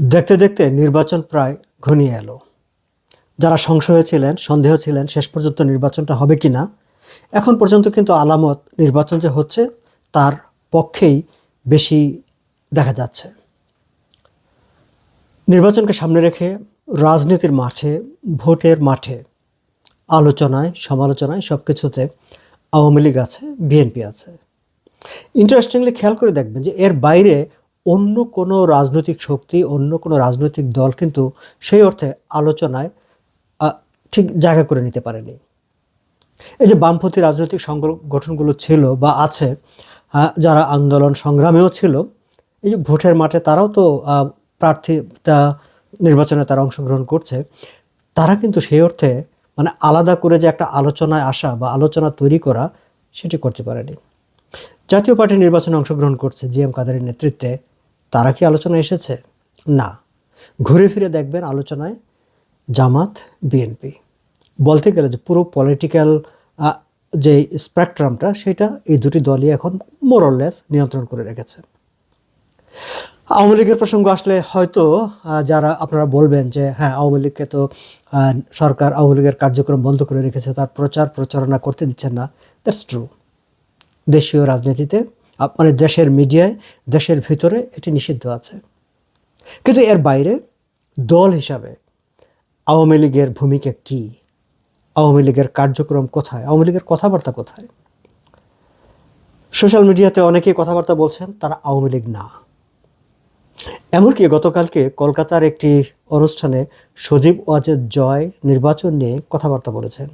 দেখতে দেখতে নির্বাচন প্রায় ঘনিয়ে এলো। যারা সংশয়ে ছিলেন, সন্দেহ ছিলেন শেষ পর্যন্ত নির্বাচনটা হবে কিনা, এখন পর্যন্ত কিন্তু আলামত নির্বাচন যে হচ্ছে তার পক্ষেই বেশি দেখা যাচ্ছে। নির্বাচনকে সামনে রেখে রাজনীতির মাঠে, ভোটের মাঠে, আলোচনায়, সমালোচনায় সব কিছুতে আওয়ামী লীগ আছে, বিএনপি আছে। ইন্টারেস্টিংলি খেয়াল করে দেখবেন যে এর বাইরে অন্য কোনো রাজনৈতিক শক্তি, অন্য কোনো রাজনৈতিক দল কিন্তু সেই অর্থে আলোচনায় ঠিক জায়গা করে নিতে পারেনি। এই যে বামপন্থী রাজনৈতিক সংগঠনগুলো ছিল বা আছে, যারা আন্দোলন সংগ্রামেও ছিল, এই যে ভোটের মাঠে তারাও তো প্রার্থীতা নির্বাচনে তারা অংশগ্রহণ করছে, তারা কিন্তু সেই অর্থে মানে আলাদা করে যে একটা আলোচনায় আসা বা আলোচনা তৈরি করা সেটি করতে পারেনি। জাতীয় পার্টি নির্বাচনে অংশগ্রহণ করছে জি এম কাদেরের নেতৃত্বে, তারা কি আলোচনায় এসেছে? না। ঘুরে ফিরে দেখবেন আলোচনায় জামাত, বিএনপি, বলতে গেলে যে পুরো পলিটিক্যাল যে স্পেকট্রামটা সেটা এই দুটি দলই এখন মোরলেস নিয়ন্ত্রণ করে রেখেছে। আওয়ামী লীগের প্রসঙ্গ আসলে হয়তো যারা আপনারা বলবেন যে হ্যাঁ, আওয়ামী লীগকে তো সরকার আওয়ামী লীগের কার্যক্রম বন্ধ করে রেখেছে, তার প্রচারণা করতে দিচ্ছেন না। That's true. দেশীয় রাজনীতিতে মানে দেশের মিডিয়ায়, দেশের ভিতরে এটি নিষিদ্ধ আছে। কিন্তু এর বাইরে দল হিসাবে আওয়ামী লীগের ভূমিকা কী? আওয়ামী লীগের কার্যক্রম কোথায়? আওয়ামী লীগের কথাবার্তা কোথায়? সোশ্যাল মিডিয়াতে অনেকেই কথাবার্তা বলছেন তারা আওয়ামী লীগ না। এমনকি গতকালকে কলকাতার একটি অনুষ্ঠানে সজীব ওয়াজেদ জয় নির্বাচন নিয়ে কথাবার্তা বলেছেন।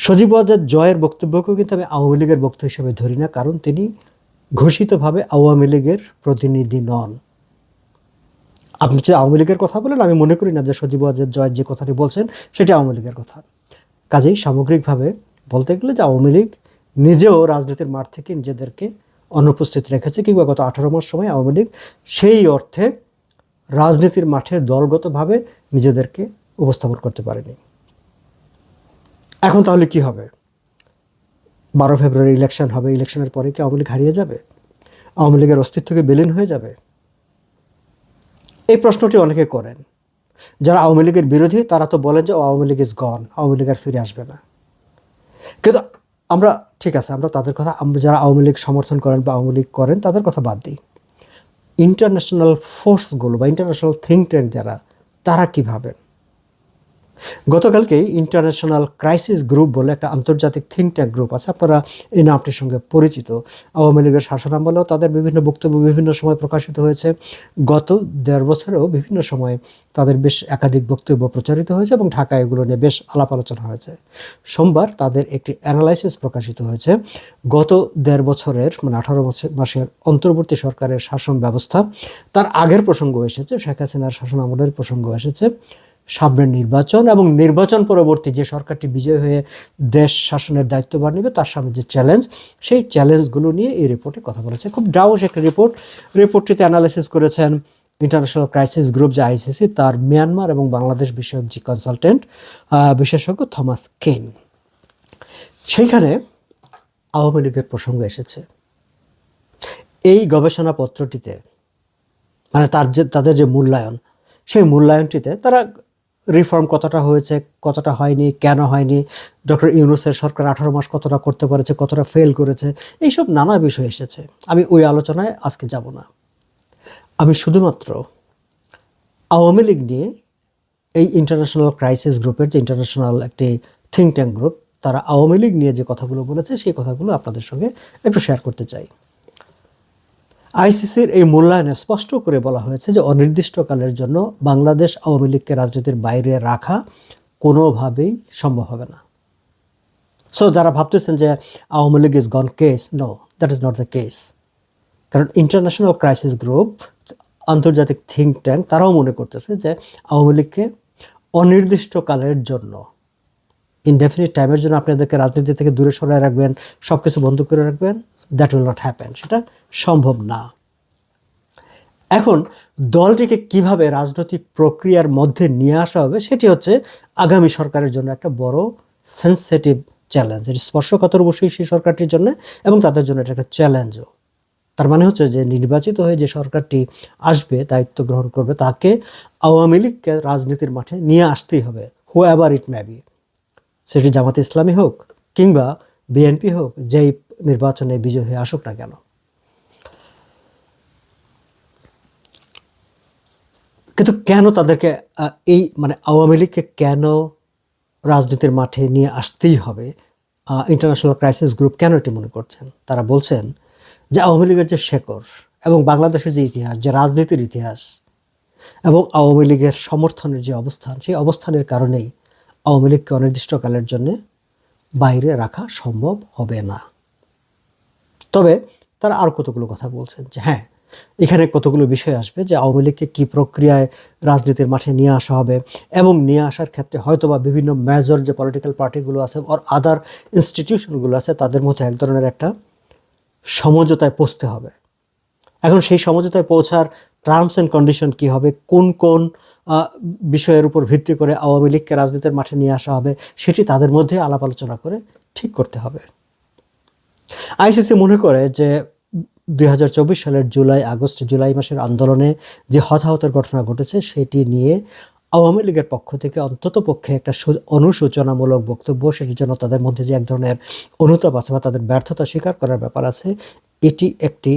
সজীব ওয়াজেদ জয়ের বক্তব্যকেও কিন্তু আমি আওয়ামী লীগের বক্তব্য হিসেবে ধরি না, কারণ তিনি ঘোষিতভাবে আওয়ামী লীগের প্রতিনিধি নন। আপনি যে আওয়ামী লীগের কথা বলেন, আমি মনে করি না যে সজীব ওয়াজেদ জয় যে কথাটি বলছেন সেটি আওয়ামী লীগের কথা। কাজেই সামগ্রিকভাবে বলতে গেলে যে আওয়ামী লীগ নিজেও রাজনীতির মাঠ থেকে নিজেদেরকে অনুপস্থিত রেখেছে, কিংবা গত 18 মাস সময় আওয়ামী লীগ সেই অর্থে রাজনীতির মাঠের দলগতভাবে নিজেদেরকে উপস্থাপন করতে পারেনি। এখন তাহলে কি হবে? 12 ফেব্রুয়ারি ইলেকশন হবে, ইলেকশনের পরে কি আওয়ামী লীগ হারিয়ে যাবে? আওয়ামী লীগের অস্তিত্বকে বিলীন হয়ে যাবে? এই প্রশ্নটি অনেকে করেন। যারা আওয়ামী লীগের বিরোধী তারা তো বলেন যে আওয়ামী লীগ ইজ গন, আওয়ামী লীগ আর ফিরে আসবে না। কিন্তু আমরা, ঠিক আছে, আমরা তাদের কথা, আমরা যারা আওয়ামী লীগ সমর্থন করেন বা আওয়ামী লীগ করেন তাদের কথা বাদ দিই। ইন্টারন্যাশনাল ফোর্সগুলো বা ইন্টারন্যাশনাল থিঙ্ক ট্যাঙ্ক যারা, তারা কী ভাবেন? গতকালকেই ইন্টারন্যাশনাল ক্রাইসিস গ্রুপ বলে একটা আন্তর্জাতিক থিঙ্ক ট্যাঙ্ক গ্রুপ আছে, আপনারা এই নামটির সঙ্গে পরিচিত। আওয়ামী লীগের শাসনামলেও তাদের বিভিন্ন বক্তব্য বিভিন্ন সময় প্রকাশিত হয়েছে। গত 1.5 বছরেও বিভিন্ন সময় তাদের বেশ একাধিক বক্তব্য প্রচারিত হয়েছে এবং ঢাকায় এগুলো নিয়ে বেশ আলাপ আলোচনা হয়েছে। সোমবার তাদের একটি অ্যানালাইসিস প্রকাশিত হয়েছে। গত 1.5 বছরের মানে 18 মাসের অন্তর্বর্তী সরকারের শাসন ব্যবস্থা, তার আগের প্রসঙ্গ এসেছে, শেখ হাসিনার শাসন আমলের প্রসঙ্গ এসেছে, সামনের নির্বাচন এবং নির্বাচন পরবর্তী যে সরকারটি বিজয় হয়ে দেশ শাসনের দায়িত্বভার নেবে তার সামনে যে চ্যালেঞ্জ, সেই চ্যালেঞ্জগুলো নিয়ে এই রিপোর্টে কথা বলেছে। খুব ডাউস একটা রিপোর্টটিতে অ্যানালাইসিস করেছেন ইন্টারন্যাশনাল ক্রাইসিস গ্রুপ যে আইসিসি, তার মিয়ানমার এবং বাংলাদেশ বিষয়ক যে কনসালটেন্ট বিশেষজ্ঞ থমাস কেন। সেইখানে আওয়ামী লীগের প্রসঙ্গ এসেছে। এই গবেষণাপত্রটিতে মানে তাদের যে মূল্যায়ন, সেই মূল্যায়নটিতে তারা রিফর্ম কতটা হয়েছে, কতটা হয়নি, কেন হয়নি, ডক্টর ইউনূসের সরকার 18 মাস কতটা করতে পেরেছে, কতটা ফেল করেছে, এইসব নানা বিষয় এসেছে। আমি ওই আলোচনায় আজকে যাব না। আমি শুধুমাত্র আওয়ামী লীগ নিয়ে এই ইন্টারন্যাশনাল ক্রাইসিস গ্রুপের যে ইন্টারন্যাশনাল একটি থিঙ্ক ট্যাঙ্ক গ্রুপ, তারা আওয়ামী লীগ নিয়ে যে কথাগুলো বলেছে সেই কথাগুলো আপনাদের সঙ্গে একটু শেয়ার করতে চাই। আইসিসির এই মূল্যায়নে স্পষ্ট করে বলা হয়েছে যে অনির্দিষ্টকালের জন্য বাংলাদেশ আওয়ামী লীগকে রাজনীতির বাইরে রাখা কোনোভাবেই সম্ভব হবে না। সো যারা ভাবতেছেন যে Awami League is gone case, no, that is not the case. কারণ ইন্টারন্যাশনাল ক্রাইসিস গ্রুপ, আন্তর্জাতিক থিঙ্ক ট্যাঙ্ক, তারাও মনে করতেছে যে আওয়ামী লীগকে অনির্দিষ্টকালের জন্য, ইনডেফিনিট টাইমের জন্য আপনাদেরকে রাজনীতি থেকে দূরে সরায় রাখবেন, সব কিছু বন্ধ করে রাখবেন, দ্যাট উইল নট হ্যাপেন, সেটা সম্ভব না। এখন দলটিকে কিভাবে রাজনৈতিক প্রক্রিয়ার মধ্যে নিয়ে আসা হবে সেটি হচ্ছে আগামী সরকারের জন্য একটা বড় সেন্সিটিভ চ্যালেঞ্জ। এটি স্পর্শকাতর অবশ্যই সেই সরকারটির জন্য এবং তাদের জন্য এটা একটা চ্যালেঞ্জও। তার মানে হচ্ছে যে নির্বাচিত হয়ে যে সরকারটি আসবে, দায়িত্ব গ্রহণ করবে, তাকে আওয়ামী লীগকে রাজনীতির মাঠে নিয়ে আসতেই হবে, হু এভার ইট মে বি, সেটি জামাতে ইসলামী হোক কিংবা বিএনপি হোক, যেই নির্বাচনে বিজয় হয়ে আসুক না কেন। কিন্তু কেন তাদেরকে এই মানে আওয়ামী লীগকে কেন রাজনীতির মাঠে নিয়ে আসতেই হবে? ইন্টারন্যাশনাল ক্রাইসিস গ্রুপ কেন এটি মনে করছেন? তারা বলছেন যে আওয়ামী লীগের যে শেকড় এবং বাংলাদেশের যে ইতিহাস, যে রাজনীতির ইতিহাস এবং আওয়ামী লীগের সমর্থনের যে অবস্থান, সেই অবস্থানের কারণেই আওয়ামী লীগকে অনির্দিষ্টকালের জন্য বাইরে রাখা সম্ভব হবে না। তবে তারা আর কতগুলো কথা বলছেন যে হ্যাঁ, এখানে কতগুলো বিষয় আসবে যে আওয়ামী লীগকে কী প্রক্রিয়ায় রাজনীতির মাঠে নিয়ে আসা হবে, এবং নিয়ে আসার ক্ষেত্রে হয়তোবা বিভিন্ন মেজর যে পলিটিক্যাল পার্টিগুলো আছে আর আদার ইনস্টিটিউশনগুলো আছে, তাদের মধ্যে এক ধরনের একটা সমঝোতায় পৌঁছতে হবে। এখন সেই সমঝোতায় পৌঁছার টার্মস অ্যান্ড কন্ডিশন কী হবে, কোন কোন বিষয়ের উপর ভিত্তি করে আওয়ামী লীগকে রাজনীতির মাঠে নিয়ে আসা হবে, সেটি তাদের মধ্যে আলাপ আলোচনা করে ঠিক করতে হবে। আইসিসি মনে করে যে 2024 সালের জুলাই মাসের আন্দোলনে যে হতাহতের ঘটনা ঘটেছে, সেটি নিয়ে আওয়ামী লীগের পক্ষ থেকে অন্তত পক্ষে একটা অনুশোচনামূলক বক্তব্য, সেটির জন্য তাদের মধ্যে যে এক ধরনের অনুতাপ আছে বা তাদের ব্যর্থতা স্বীকার করার ব্যাপার আছে, এটি একটি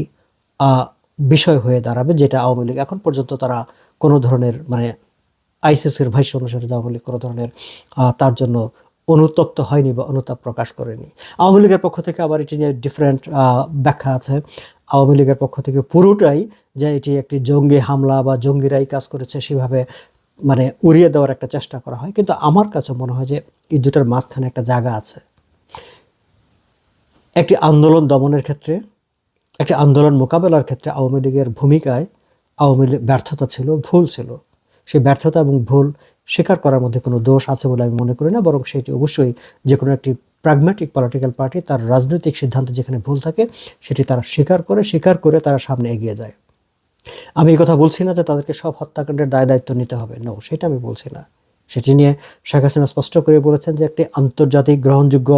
বিষয় হয়ে দাঁড়াবে, যেটা আওয়ামী লীগ এখন পর্যন্ত তারা কোনো ধরনের মানে আইসিসির ভাষ্য অনুসারে আওয়ামী লীগ কোনো ধরনের তার জন্য অনুতপ্ত হয়নি বা অনুতাপ প্রকাশ করেনি। আওয়ামী লীগের পক্ষ থেকে আবার এটি নিয়ে ডিফারেন্ট ব্যাখ্যা আছে। আওয়ামী লীগের পক্ষ থেকে পুরোটাই যে এটি একটি জঙ্গি হামলা বা জঙ্গিরাই কাজ করেছে সেভাবে মানে উড়িয়ে দেওয়ার একটা চেষ্টা করা হয়, কিন্তু আমার কাছে মনে হয় যে এই দুটার মাঝখানে একটা জায়গা আছে। একটি আন্দোলন দমনের ক্ষেত্রে, একটি আন্দোলন মোকাবেলার ক্ষেত্রে আওয়ামী লীগের ভূমিকায় আওয়ামী লীগ ব্যর্থতা ছিল, ভুল ছিল। সেই ব্যর্থতা এবং ভুল স্বীকার করার মধ্যে কোনো দোষ আছে বলে আমি মনে করি না, বরং সেটি অবশ্যই যে কোনো একটি প্র্যাগম্যাটিক পলিটিক্যাল পার্টি তার রাজনৈতিক সিদ্ধান্তে যেখানে ভুল থাকে সেটি তারা স্বীকার করে তারা সামনে এগিয়ে যায়। আমি এই কথা বলছি না যে তাদেরকে সব হত্যাকাণ্ডের দায় দায়িত্ব নিতে হবে, নো, সেটা আমি বলছি না। সেটি নিয়ে শেখ হাসিনা স্পষ্ট করে বলেছেন যে একটি আন্তর্জাতিক গ্রহণযোগ্য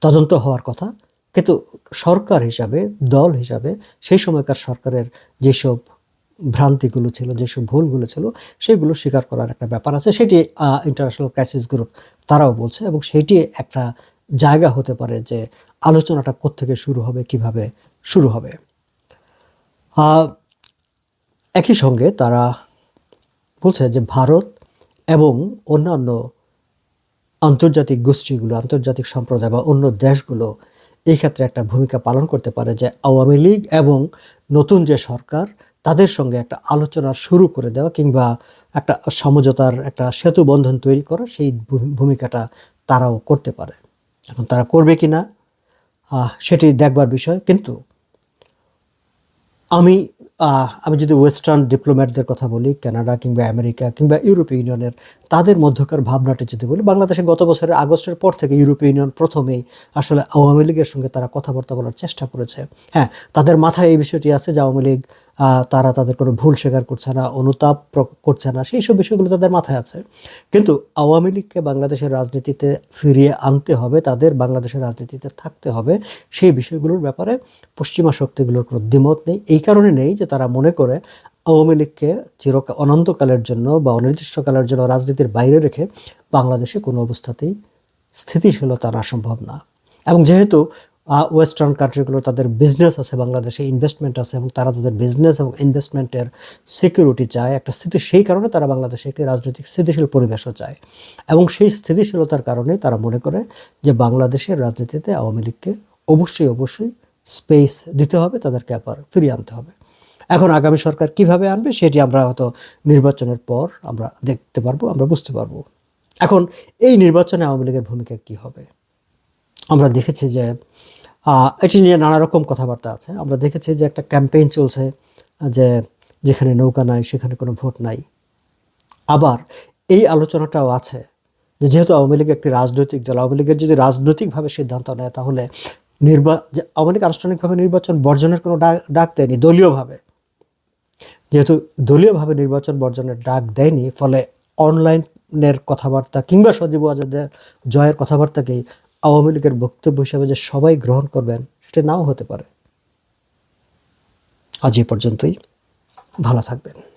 তদন্ত হওয়ার কথা, কিন্তু সরকার হিসাবে, দল হিসাবে সেই সময়কার সরকারের যেসব ভ্রান্তিগুলো ছিল, যেসব ভুলগুলো ছিল, সেগুলো স্বীকার করার একটা ব্যাপার আছে। সেটি ইন্টারন্যাশনাল ক্রাইসিস গ্রুপ তারাও বলছে, এবং সেটি একটা জায়গা হতে পারে যে আলোচনাটা কোত্থেকে শুরু হবে, কিভাবে শুরু হবে। একই সঙ্গে তারা বলছে যে ভারত এবং অন্যান্য আন্তর্জাতিক গোষ্ঠীগুলো, আন্তর্জাতিক সম্প্রদায় বা অন্য দেশগুলো এই ক্ষেত্রে একটা ভূমিকা পালন করতে পারে, যে আওয়ামী লীগ এবং নতুন যে সরকার তাদের সঙ্গে একটা আলোচনা শুরু করে দেওয়া কিংবা একটা সমঝোতার একটা সেতু বন্ধন তৈরি করা, সেই ভূমিকাটা তারাও করতে পারে। এখন তারা করবে কি না সেটি দেখবার বিষয়। কিন্তু আমি আমি যদি ওয়েস্টার্ন ডিপ্লোম্যাটদের কথা বলি, কানাডা কিংবা আমেরিকা কিংবা ইউরোপীয় ইউনিয়নের, তাদের মধ্যকার ভাবনাটি যদি বলি, বাংলাদেশে গত বছরের আগস্টের পর থেকে ইউরোপীয় ইউনিয়ন প্রথমেই আসলে আওয়ামী লীগের সঙ্গে তারা কথাবার্তা বলার চেষ্টা করেছে। হ্যাঁ, তাদের মাথায় এই বিষয়টি আছে যে আওয়ামী লীগ তারা তাদের কোনো ভুল স্বীকার করছে না, অনুতাপ করছে না, সেই সব বিষয়গুলো তাদের মাথায় আছে। কিন্তু আওয়ামী লীগকে বাংলাদেশের রাজনীতিতে ফিরিয়ে আনতে হবে, তাদের বাংলাদেশের রাজনীতিতে থাকতে হবে, সেই বিষয়গুলোর ব্যাপারে পশ্চিমা শক্তিগুলোর কোনো দ্বিমত নেই। এই কারণে নেই যে তারা মনে করে আওয়ামী লীগকে অনন্তকালের জন্য বা অনির্দিষ্টকালের জন্য রাজনীতির বাইরে রেখে বাংলাদেশে কোনো অবস্থাতেই স্থিতিশীলতা আনা সম্ভব না। এবং যেহেতু ওয়েস্টার্ন কান্ট্রিগুলো তাদের বিজনেস আছে, বাংলাদেশে ইনভেস্টমেন্ট আছে, এবং তারা তাদের বিজনেস এবং ইনভেস্টমেন্টের সিকিউরিটি চায় একটা সেই কারণে তারা বাংলাদেশে একটি রাজনৈতিক স্থিতিশীল পরিবেশও চায়, এবং সেই স্থিতিশীলতার কারণে তারা মনে করে যে বাংলাদেশের রাজনীতিতে আওয়ামী লীগকে অবশ্যই স্পেস দিতে হবে, তাদেরকে আবার ফিরিয়ে আনতে হবে। এখন আগামী সরকার কিভাবে আনবে সেটি আমরা হয়তো নির্বাচনের পর আমরা দেখতে পারবো, আমরা বুঝতে পারবো। এখন এই নির্বাচনে আওয়ামী লীগের ভূমিকা কী হবে? আমরা দেখেছি যে এটি নিয়ে নানা রকম কথাবার্তা আছে। আমরা দেখেছি যে একটা ক্যাম্পেইন চলছে যে যেখানে নৌকা নাই সেখানে কোনো ভোট নাই। আবার এই আলোচনাটাও আছে যে যেহেতু আওয়ামী লীগ একটি রাজনৈতিক দল, আওয়ামী লীগের যদি রাজনৈতিকভাবে সিদ্ধান্ত নেয় তাহলে আওয়ামী লীগ আনুষ্ঠানিকভাবে নির্বাচন বর্জনের কোনো ডাক দেয়নি, দলীয়ভাবে যেহেতু দলীয়ভাবে নির্বাচন বর্জনের ডাক দেয়নি, ফলে অনলাইনের কথাবার্তা কিংবা সজীব ওয়াজেদের জয়ের কথাবার্তাকেই আওয়ামী লীগের বক্তব্য হিসাবে যে সবাই গ্রহণ করবেন সেটা নাও হতে পারে। আজ এ পর্যন্তই, ভালো থাকবেন।